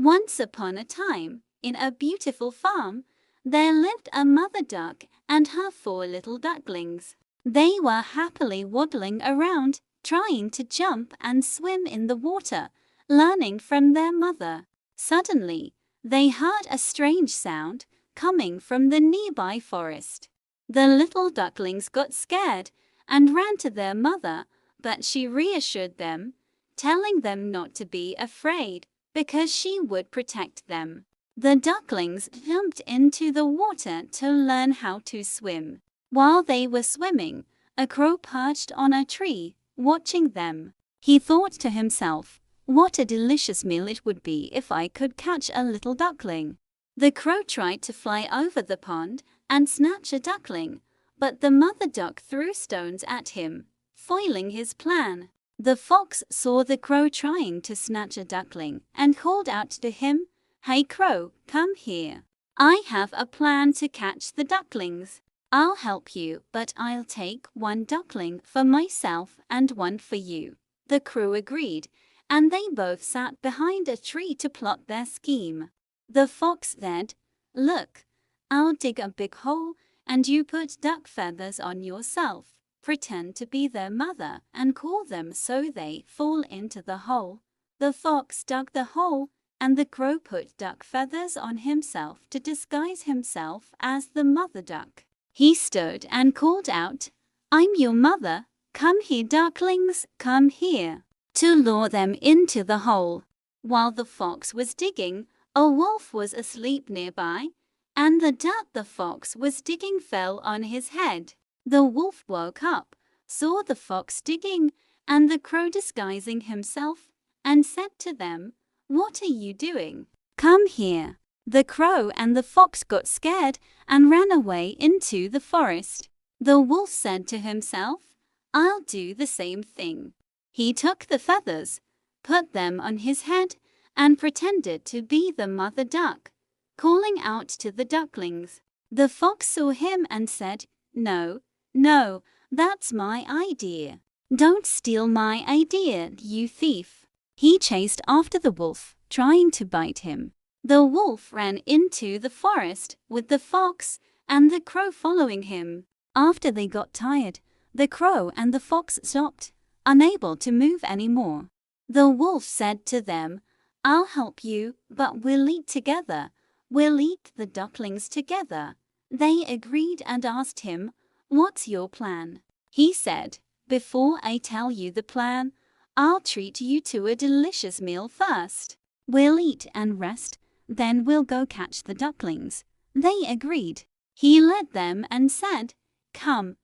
Once upon a time, in a beautiful farm, there lived a mother duck and her 4 little ducklings. They were happily waddling around, trying to jump and swim in the water, learning from their mother. Suddenly, they heard a strange sound coming from the nearby forest. The little ducklings got scared and ran to their mother, but she reassured them, telling them not to be afraid because she would protect them. The ducklings jumped into the water to learn how to swim. While they were swimming, a crow perched on a tree, watching them. He thought to himself, "What a delicious meal it would be if I could catch a little duckling." The crow tried to fly over the pond and snatch a duckling, but the mother duck threw stones at him, foiling his plan. The fox saw the crow trying to snatch a duckling and called out to him, "Hey crow, come here. I have a plan to catch the ducklings. I'll help you, but I'll take 1 duckling for myself and 1 for you." The crow agreed, and they both sat behind a tree to plot their scheme. The fox said, "Look, I'll dig a big hole and you put duck feathers on yourself. Pretend to be their mother and call them so they fall into the hole." The fox dug the hole, and the crow put duck feathers on himself to disguise himself as the mother duck. He stood and called out, "I'm your mother. Come here, ducklings, come here," to lure them into the hole. While the fox was digging, a wolf was asleep nearby, and the dirt the fox was digging fell on his head. The wolf woke up, saw the fox digging and the crow disguising himself, and said to them, "What are you doing? Come here." The crow and the fox got scared and ran away into the forest. The wolf said to himself, "I'll do the same thing." He took the feathers, put them on his head, and pretended to be the mother duck, calling out to the ducklings. The fox saw him and said, "No, no, that's my idea. Don't steal my idea, you thief." He chased after the wolf, trying to bite him. The wolf ran into the forest with the fox and the crow following him. After they got tired, the crow and the fox stopped, unable to move anymore. The wolf said to them, "I'll help you, but we'll eat together. We'll eat the ducklings together." They agreed and asked him, "What's your plan?" He said, "Before I tell you the plan, I'll treat you to a delicious meal first. We'll eat and rest, then we'll go catch the ducklings." They agreed. He led them and said, "Come,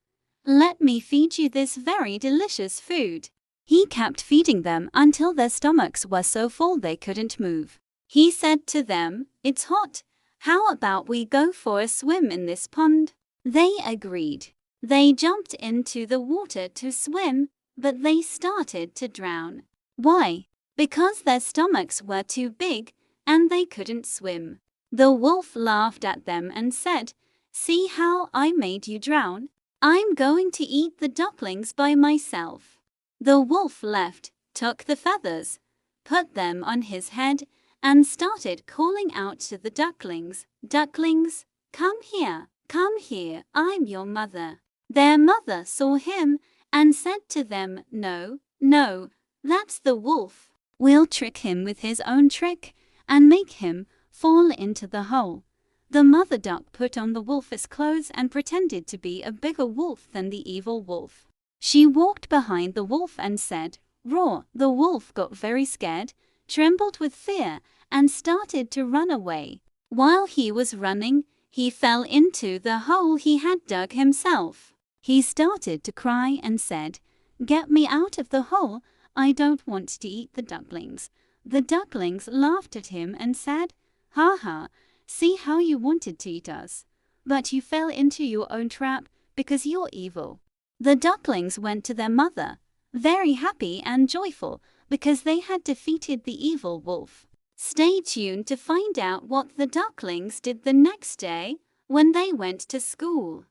let me feed you this very delicious food." He kept feeding them until their stomachs were so full they couldn't move. He said to them, "It's hot. How about we go for a swim in this pond?" They agreed. They jumped into the water to swim, but they started to drown. Why? Because their stomachs were too big and they couldn't swim. The wolf laughed at them and said, "See how I made you drown? I'm going to eat the ducklings by myself." The wolf left, took the feathers, put them on his head, and started calling out to the ducklings, "Ducklings, come here, I'm your mother." Their mother saw him and said to them, "No, no, that's the wolf. We'll trick him with his own trick and make him fall into the hole." The mother duck put on the wolf's clothes and pretended to be a bigger wolf than the evil wolf. She walked behind the wolf and said, "Roar." The wolf got very scared, trembled with fear, and started to run away. While he was running, he fell into the hole he had dug himself. He started to cry and said, "Get me out of the hole. I don't want to eat the ducklings." The ducklings laughed at him and said, "Ha ha, see how you wanted to eat us, but you fell into your own trap because you're evil." The ducklings went to their mother, very happy and joyful because they had defeated the evil wolf. Stay tuned to find out what the ducklings did the next day when they went to school.